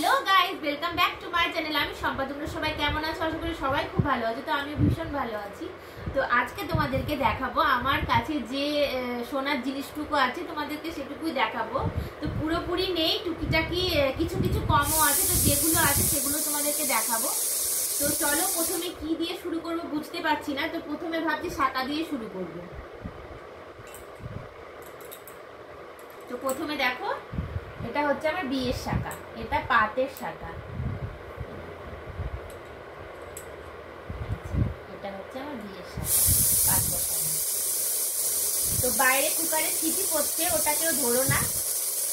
Hello guys, welcome back to my channel. আমি সম্পা। তোমরা সবাই কেমন আছো? আশা করি সবাই খুব ভালো আছো। তো আমি ভীষণ ভালো আছি। তো আজকে তোমাদেরকে দেখাবো আমার কাছে যে সোনার জিনিসটুকু আছে, তোমাদেরকে সেটুকুই দেখাবো। তো পুরোপুরি নেই, টুকিটাকি কিছু কিছু কমও আছে। তো যেগুলো আছে সেগুলো তোমাদেরকে দেখাবো। তো চলো, প্রথমে কি দিয়ে শুরু করবো বুঝতে পারছি না। তো প্রথমে ভাবছি শাঁখা দিয়ে শুরু করবো। তো প্রথমে দেখো, এটা হচ্ছে আমার বিয়ের শাঁখা, এটা পাতের শাঁখা। এটা হচ্ছে আমার বিয়ের শাঁখা, পাত বসানো। তো বাইরে কুকারে সিটি পড়ছে, ওটা কেউ ধরো না,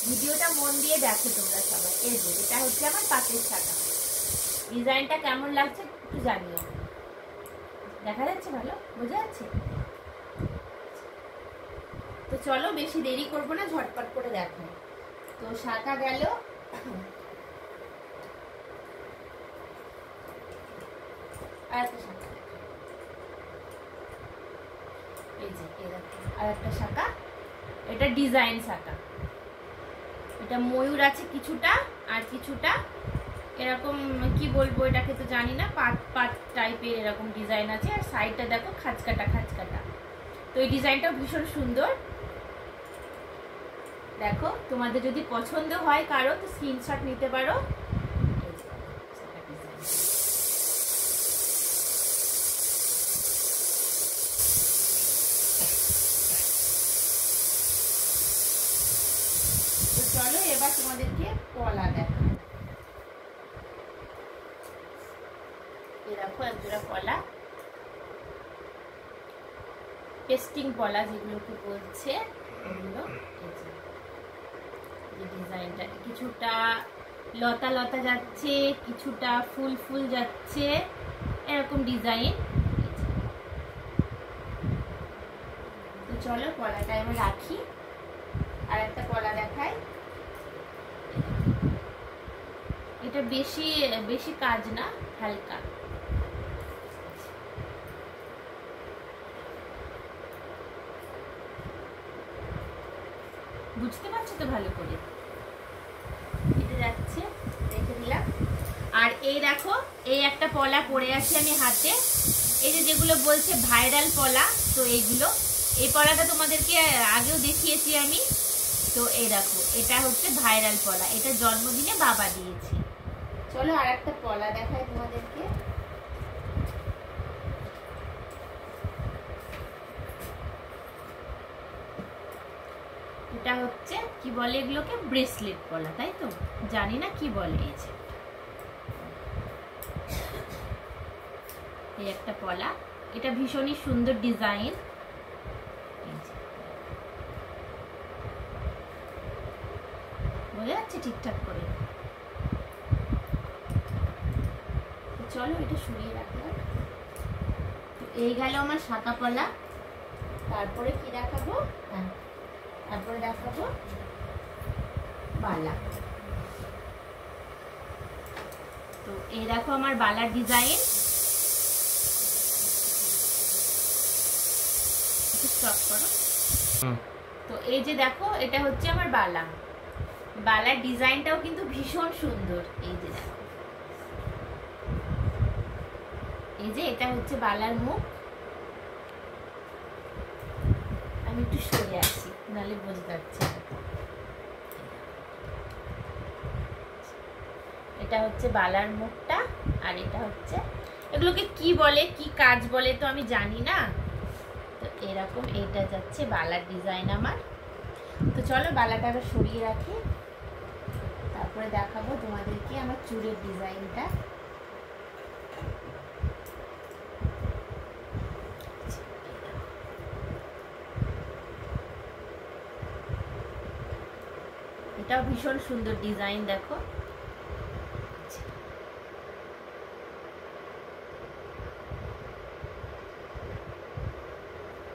ভিডিওটা মন দিয়ে দেখো তোমরা সবাই। এই যে এটা হচ্ছে আমার পাতের শাঁখা। ডিজাইনটা কেমন লাগছে একটু জানিও। দেখা যাচ্ছে? ভালো বোঝা যাচ্ছে? তো চলো, বেশি দেরি করবো না, ঝটপট করে দেখো। তো শাঁখা গেল। আর একটা শাঁখা, এই যে এরকম আর একটা শাঁখা। এটা ডিজাইন শাঁখা। এটা ময়ূর আছে কিছুটা, আর কিছুটা এরকম কি বলবো এটাকে তো জানি না, পাট পাট টাইপের এরকম ডিজাইন আছে। আর সাইডটা দেখো খাঁচকাটা খাঁচকাটা। তো এই ডিজাইনটাও ভীষণ সুন্দর। দেখো, তোমাদের যদি পছন্দ হয় কারো, তো স্ক্রিনশট নিতে পারো। তো চলো এবার তোমাদেরকে পলা দেখো। দেখো একজোড়া পলা, পেস্টিং পলা যেগুলোকে বলছে, এগুলো ডিজাইনটা কিছুটা লতা লতা যাচ্ছে, কিছুটা ফুল ফুল যাচ্ছে, এরকম ডিজাইন। তো চলো পলাটা আমি রাখি, আর একটা পলা দেখাই। এটা বেশি বেশি কাজ না, হালকা। বুঝতে পারছো তো ভালো করে? এটা যাচ্ছে, রেখে দিলাম। আর এই দেখো, এই একটা পলা পরে আছে আমি হাতে। এই যে যেগুলো বলছে ভাইরাল পলা, তো এইগুলো, এই পলাটা তোমাদেরকে আগেও দেখিয়েছি আমি। তো এই দেখো, এটা হচ্ছে ভাইরাল পলা, এটা জন্মদিনে বাবা দিয়েছে। চলো আর একটা পলা দেখাই তোমাদেরকে। এটা হচ্ছে কি বলে এগুলোকে, ব্রেসলেট পলা, তাই তো? জানি না কি বলে। এই একটা পলা, এটা ভীষণই সুন্দর ডিজাইন। বোঝা যাচ্ছে ঠিকঠাক করে? চলো এটা সরিয়ে রাখলাম। তো এই গেল আমার শাঁখা পলা। তারপরে কি দেখাবো? হ্যাঁ, তারপরে দেখাবো বালা। তো এই দেখো আমার বালার ডিজাইন। স্টপ করো। তো এই যে দেখো, এটা হচ্ছে আমার বালা। বালার ডিজাইনটাও কিন্তু ভীষণ সুন্দর। এই যে দেখো, এই যে এটা হচ্ছে বালার মুখ। আমি একটু সরে আসি, নাহলে বোঝা যাচ্ছে না। এটা হচ্ছে বালার মুখটা, আর এটা হচ্ছে, এগুলোকে কি বলে, কি কাজ বলে তো আমি জানি না। তো এরকম এইটা যাচ্ছে বালার ডিজাইন আমার। তো চলো বালাটা আবার সরিয়ে রাখি, তারপরে দেখাবো তোমাদেরকে আমার চুলের ডিজাইনটা। এটাও ভীষণ সুন্দর ডিজাইন, দেখো।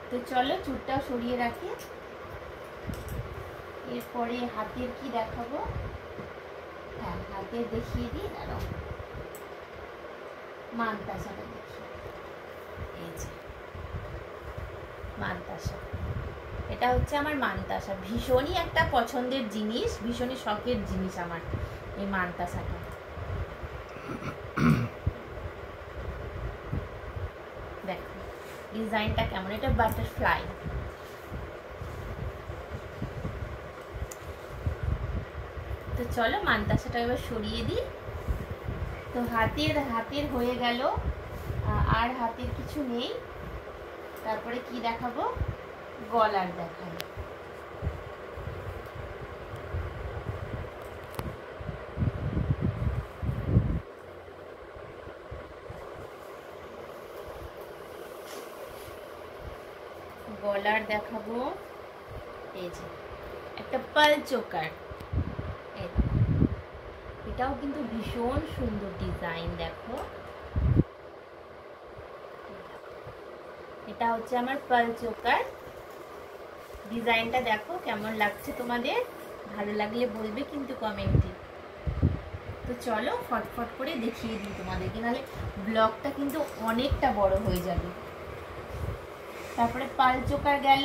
তো চলো চুলটাও সরিয়ে রাখি। এরপরে হাতের কি দেখাবো? হ্যাঁ, হাতের দেখিয়ে দিই, দাঁড়াও। মানতাসাটা দেখি। এই যে মানতাসা, এটা হচ্ছে আমার মানতাসা। ভীষণই একটা পছন্দের জিনিস, ভীষণই শখের জিনিস আমার। এই মানতাসাটা। দেখো ডিজাইনটা কেমন, এটা বাটারফ্লাই। তো চলো মানতাসাটা এবার সরিয়ে দিই। তো হাতের হয়ে গেল, আর হাতের কিছু নেই। তারপরে কি দেখাবো, গলার দেখাই। গলার দেখাবো এই যে একটা পাল চোকার, এটাও কিন্তু ভীষণ সুন্দর ডিজাইন। দেখো এটা হচ্ছে আমার পাল চোকার ডিজাইনটা। দেখো কেমন লাগছে তোমাদের, ভালো লাগলে বলবে কিন্তু কমেন্টে। তো চলো ফটফট করে দেখিয়ে দিই তোমাদেরকে, নাহলে ব্লগটা কিন্তু অনেকটা বড় হয়ে যাবে। তারপরে পাল চোকার গেল,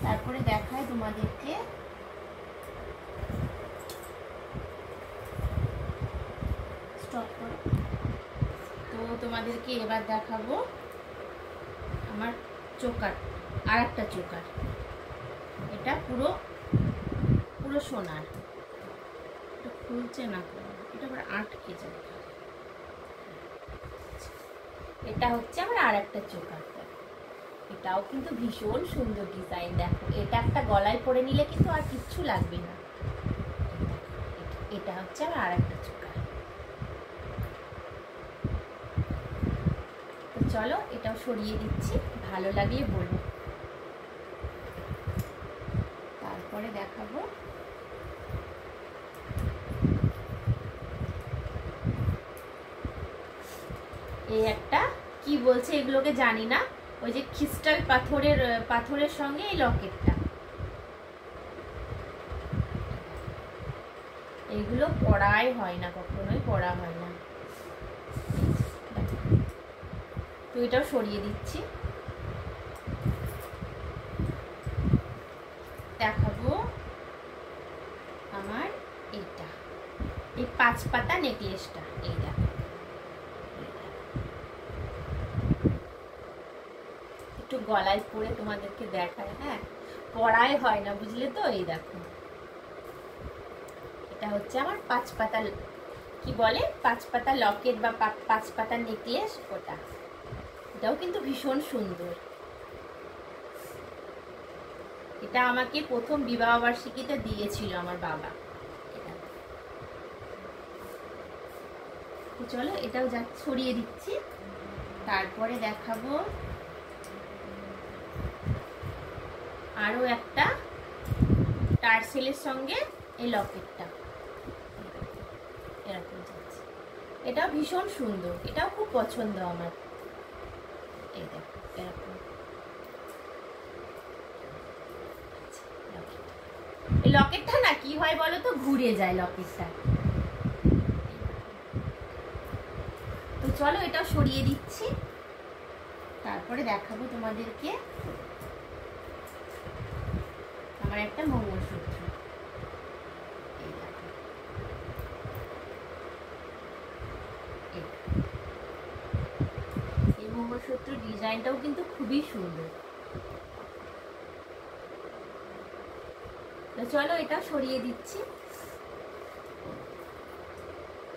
তারপরে দেখায় তোমাদেরকে স্টপ করো। তো তোমাদেরকে এবার দেখাবো আমার চোকার, আর একটা চোকার। এটা পুরো সোনার, এটা খুলছে না, এটা আবার আটকে যায়। এটা হচ্ছে আমার আর একটা চোকার। এটাও কিন্তু ভীষণ সুন্দর ডিজাইন। দেখো এটা একটা গলায় পরে নিলে কিন্তু আর কিচ্ছু লাগবে না। এটা হচ্ছে আমার আর একটা চোকার। তো চলো এটাও সরিয়ে দিচ্ছি, ভালো লাগলে বলবো। তারপরে দেখাবো এই একটা, কি বলছে এগুলোকে জানি না, ওই যে ক্রিস্টাল পাথরের সঙ্গে এই লকেটটা। এগুলো পরাই হয় না, কখনোই পরা হয় না। তো এটাও সরিয়ে দিচ্ছি। দেখাবো আমার এইটা, এই 5 পাতা নেকলেসটা। এই দেখো একটু গলায় পরে তোমাদেরকে দেখায়। হ্যাঁ পরাই হয় না, বুঝলে তো। এই দেখো এটা হচ্ছে আমার 5 পাতা, কি বলে 5 পাতা লকেট বা 5 পাতা নেকলেস, ওটা। এটাও কিন্তু ভীষণ সুন্দর। এটা আমাকে প্রথম বিবাহ বার্ষিকীতে দিয়েছিল আমার বাবা। তো চলো এটাও ছড়িয়ে দিচ্ছি। তারপরে দেখাবো আরো একটা টার্সেলের সঙ্গে এই লকেটটা, এরকম যাচ্ছে। এটাও ভীষণ সুন্দর, এটাও খুব পছন্দ আমার। এই দেখো এরকম এই লকেটটা না কি হয় বলো তো, ঘুরে যায় লকেটটা। তো চলো এটাও সরিয়ে দিচ্ছি। তারপরে দেখাবো তোমাদেরকে আমার একটা মঙ্গলসূত্র। এই মঙ্গলসূত্র ডিজাইনটাও কিন্তু খুবই সুন্দর। তো চলো এটা সরিয়ে দিচ্ছি।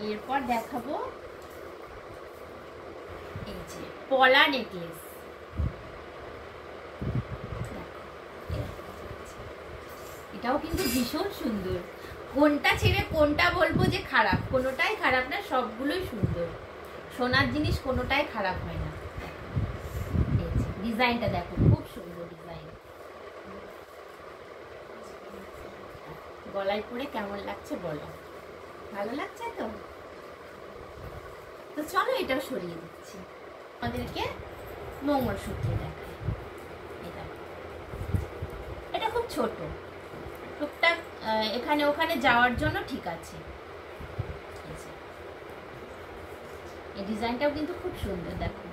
এরপর দেখাবো এই যে পলা নেকলেস। এটাও কিন্তু ভীষণ সুন্দর। কোনটা ছেড়ে কোনটা বলবো যে খারাপ, কোনোটাই খারাপ না, সবগুলোই সুন্দর। সোনার জিনিস কোনোটাই খারাপ হয় না। ডিজাইনটা দেখো খুব সুন্দর ডিজাইন। গলায় পরে কেমন লাগছে বলো, ভালো লাগছে তো? তো চলো এটাও সরিয়ে দিচ্ছি। আমাদেরকে মঙ্গলসূত্র দেখায়। এটা খুব ছোট, টুকটাক এখানে ওখানে যাওয়ার জন্য ঠিক আছে। এই ডিজাইনটাও কিন্তু খুব সুন্দর। দেখো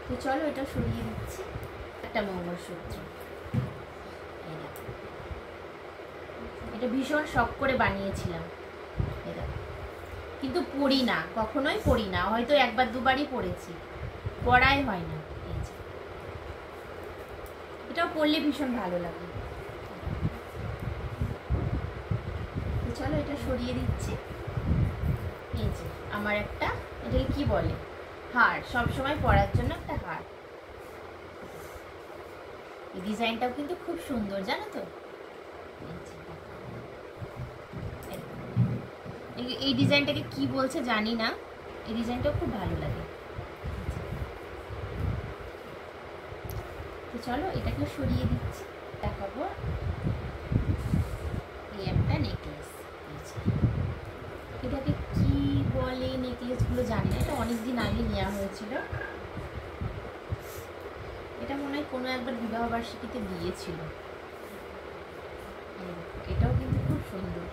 তো চলো এটা সরিয়ে দিচ্ছি। একটা মঙ্গলসূত্র, এটা ভীষণ শখ করে বানিয়েছিলাম। এটা কিন্তু পরি না, কখনোই পরি না, হয়তো একবার দুবারই পরেছি, পরাই হয় না। এটাও পরলে ভীষণ ভালো লাগে। চলো এটা সরিয়ে দিচ্ছি। এই যে আমার একটা, এটাকে কি বলে, হার, সবসময় পরার জন্য একটা হার। এই ডিজাইনটাও কিন্তু খুব সুন্দর, জানো তো। এই ডিজাইনটাকে কি বলছে জানি না, এই ডিজাইনটাও খুব ভালো লাগে। তো চলো এটাকে সরিয়ে দিচ্ছি, দেখাবো এই একটা নেকলেস। এটাকে কি বলে নেকলেসগুলো জানি না, এটা অনেকদিন আগে নেওয়া হয়েছিল। এটা মনে হয় কোনো একবার বিবাহবার্ষিকীতে দিয়েছিল। এটাও কিন্তু খুব সুন্দর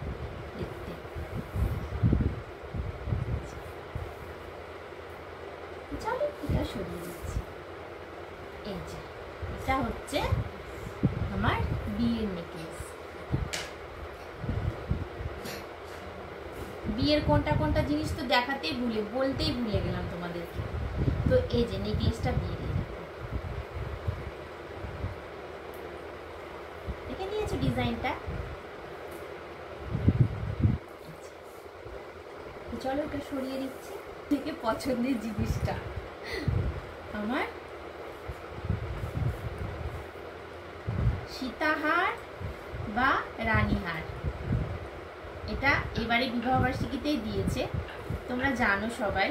দেখতে। চলো এটা সরিয়ে দিচ্ছি। এই যে এটা হচ্ছে আমার বিয়ের নেকলেস। বিয়ের কোনটা কোনটা জিনিস তো বলতেই ভুলে গেলাম তোমাদেরকে। তো এই যে নেকলেসটা বিয়ের, দেখে নিয়েছো ডিজাইনটা। চলো এটা সরিয়ে দিচ্ছি। থেকে পছন্দের জিনিসটা আমার সীতাহার বা রানীহার। এটা এবারে বিবাহবার্ষিকীতেই দিয়েছে, তোমরা জানো সবাই,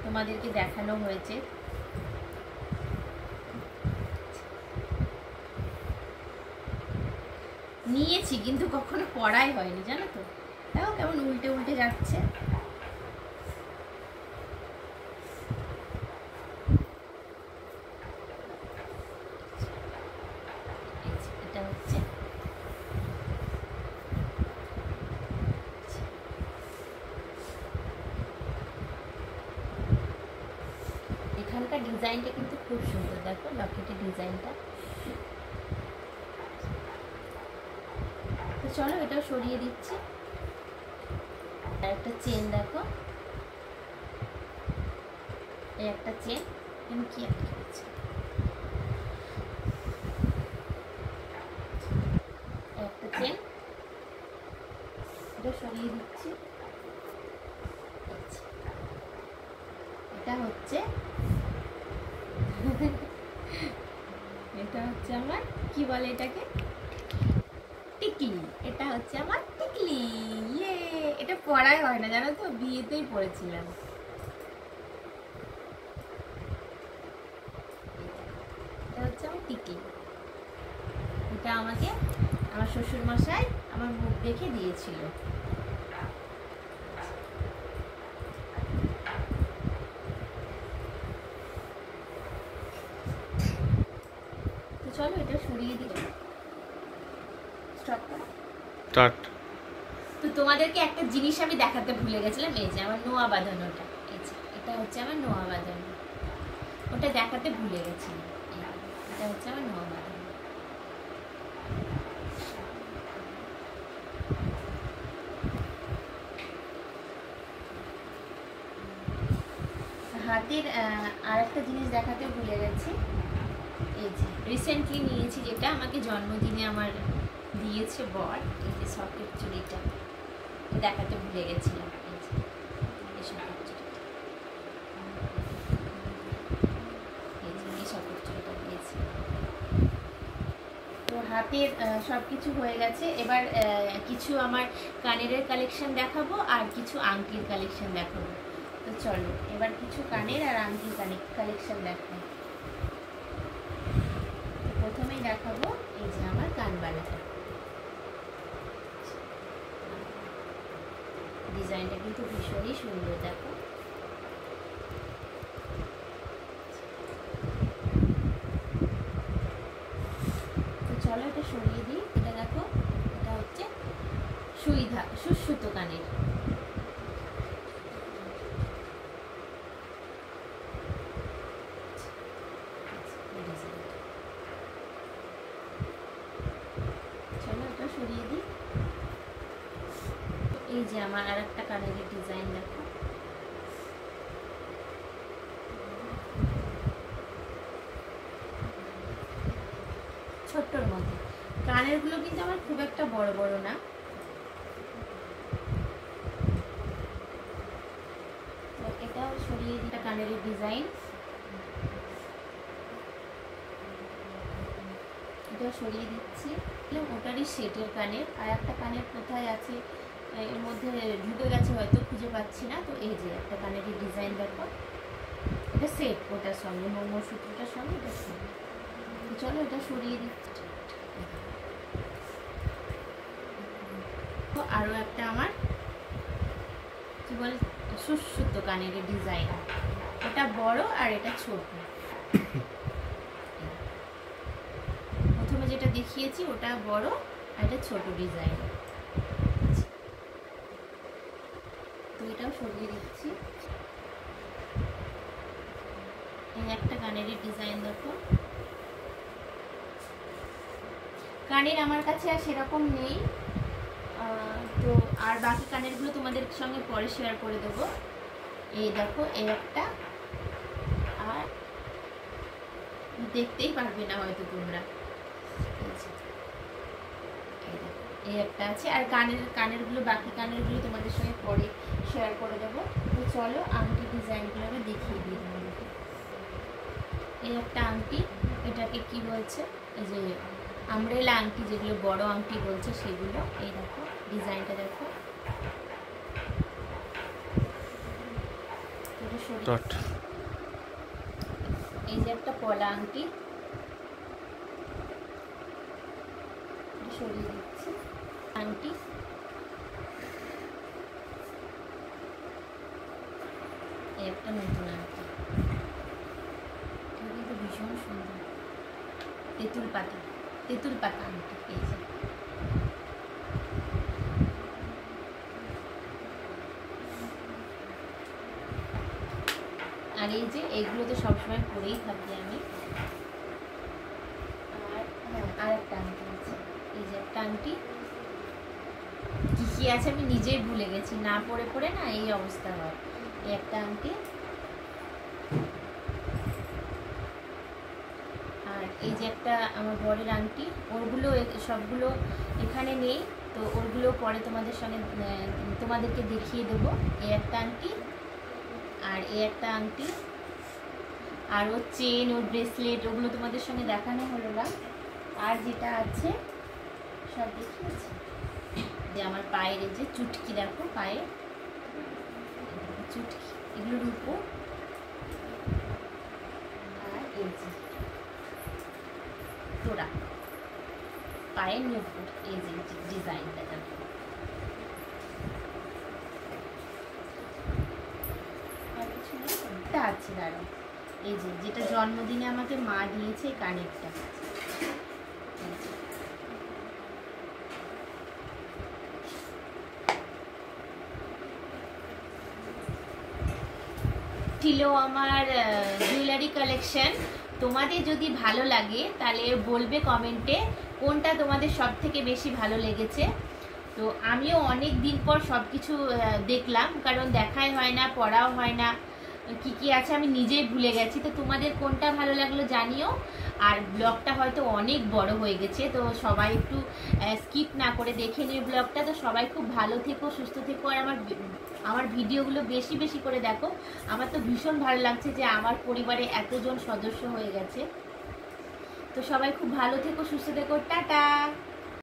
তোমাদেরকে দেখানো হয়েছে। নিয়েছি কিন্তু কখনো পড়াই হয়নি, জানো তো। দেখো কেমন উল্টে উল্টে যাচ্ছে। এটা হচ্ছে এখানকার ডিজাইনটা কিন্তু খুব সুন্দর, দেখো লকেটের ডিজাইনটা। তো চলো এটাও সরিয়ে দিচ্ছি। আর একটা চেন দেখো, এই একটা চেন, আমি কি একটা করছি, একটা চেন, এটা সরিয়ে দিচ্ছি। এটা হচ্ছে এটা হচ্ছে আমার কি বলে এটাকে, টিকলি। এটা হচ্ছে আমার টিকলি। ইয়ে, এটা পরাই হয় না, জানো তো, বিয়েতেই পরেছিলাম। এটা হচ্ছে আমার টিকলি। এটা আমাকে আমার শ্বশুর মশাই আমার মুখ দেখে দিয়েছিল। তো চলো এটা সরিয়ে দিই। স্টার্ট। তো তোমাদেরকে একটা জিনিস আমি দেখাতে ভুলে গেছিলাম, এই যে আমার নোয়া বাঁধানোটা। এই যে এটা হচ্ছে আমার নোয়া বাঁধানো, ওটা দেখাতে ভুলে গেছিলাম। এটা হচ্ছে আমার নোয়া বাঁধানো। হাতের আর একটা জিনিস দেখাতে ভুলে গেছি, এই যে রিসেন্টলি নিয়েছি, যেটা আমাকে জন্মদিনে আমার দিয়েছে বর। এই যে সকেট চুড়িটা দেখাতে ভুলে গেছিলাম। এই সকেট চুড়িটা দিয়েছি। তো হাতের সব কিছু হয়ে গেছে। এবার কিছু আমার কানের কালেকশন দেখাবো আর কিছু আংটির কালেকশন দেখাবো। তো চলো এবার কিছু কানের আর আংটির কালেকশন দেখাবো। প্রথমেই দেখাবো এই যে আমার কানবালাটা। ডিজাইনটা কিন্তু ভীষণই সুন্দর, দেখো। তো চলো এটা সরিয়ে দিই। এটা দেখো, এটা হচ্ছে সুসুতো কানের। সরিয়ে দিই। এই যে আমার আর একটা কানের ডিজাইন দেখো, ছোট্টর মধ্যে। কানের গুলো কিন্তু আমার খুব একটা বড় বড় না। তো এটাও সরিয়ে দিই, কানের ডিজাইন এটাও সরিয়ে দিচ্ছি। ওটারই সেটের কানের, আর একটা কানের কোথায় আছে এর মধ্যে ঢুকে গেছে, হয়তো খুঁজে পাচ্ছি না। তো এই যে একটা কানের ডিজাইন দেখো, এটা সেট, ওটার সঙ্গে মঙ্গলসূত্রটার সঙ্গে এটা সেট। চলো এটা সরিয়ে দিচ্ছি। তো আরও একটা আমার কি বলে সুসুতো কানের ডিজাইন, এটা বড় আর এটা ছোট। প্রথমে যেটা দেখিয়েছি ওটা বড় আর এটা ছোট ডিজাইন। তো এটাও সরিয়ে দিচ্ছি। এই একটা কানের ডিজাইন দেখো, কানের আমার কাছে আর সেরকম নেই, তো আর বাকি কানেরগুলো তোমাদের সঙ্গে পরে শেয়ার করে দেবো। এই দেখো এই একটা, আর দেখতেই পারবে না হয়তো তোমরা, এই একটা আছে। আর কানেরগুলো বাকি কানেরগুলো তোমাদের সঙ্গে পরে শেয়ার করে দেবো। তো চলো আংটি ডিজাইনগুলো আমি দেখিয়ে দিই তোমাদেরকে। এই একটা আংটি, এটাকে কি বলছে, এই যে আমব্রেলা আংটি, যেগুলো বড় আংটি বলছে সেগুলো। এই দেখো ডিজাইনটা দেখো, এই যে একটা পলা আংটি, সরিয়ে দিচ্ছি। আংটি এই একটা নতুন আংটি, এটা কিন্তু ভীষণ সুন্দর, তেঁতুল পাতা আংটি। এই যে আর এই যে এইগুলো তো সবসময় পরেই থাকি আমি। আর হ্যাঁ, আর একটা আংটি আছে, এই যে একটা আংটি, কি আছে আমি নিজেই ভুলে গেছি, না পরে না এই অবস্থা হয়। এই একটা আংটি, আর এই যে একটা আমার বরের আংটি, ওরগুলো সবগুলো এখানে নেই, তো ওরগুলো পরে তোমাদেরকে দেখিয়ে দেবো। এই একটা আংটি, আর এই একটা আংটি, আর ওর চেন, ওর ব্রেসলেট, ওগুলো তোমাদের সঙ্গে দেখানো হলো না। আর যেটা আছে সব দেখিয়েছি। যে আমার পায়ের এই যে চুটকি দেখো, পায়ে চুটকি, এগুলোর উপর, আর এই যে তোরা পায়ের উপর, এই যে ডিজাইনটা দেখো। আছে দাঁড়াও, এই যে যেটা জন্মদিনে আমাকে মা দিয়েছে কানেরটা, ছিল আমার জুয়েলারি কালেকশন। তোমাদের যদি ভালো লাগে তাহলে বলবে কমেন্টে কোনটা তোমাদের সব থেকে বেশি ভালো লেগেছে। তো আমিও অনেক দিন পর সব কিছু দেখলাম, কারণ দেখাই হয় না, পড়াও হয় না, কি আছে আমি নিজেই ভুলে গেছি। তো তোমাদের কোনটা ভালো লাগলো জানিও। আর ব্লগটা হয়তো অনেক বড় হয়ে গেছে, তো সবাই একটু স্কিপ না করে দেখে নিও ব্লগটা। তো সবাই খুব ভালো থেকো, সুস্থ থেকো, আর আমার ভিডিওগুলো বেশি বেশি করে দেখো। আমার তো ভীষণ ভালো লাগছে যে আমার পরিবারে এতজন সদস্য হয়ে গেছে। তো সবাই খুব ভালো থেকো, সুস্থ থেকো, টাটা।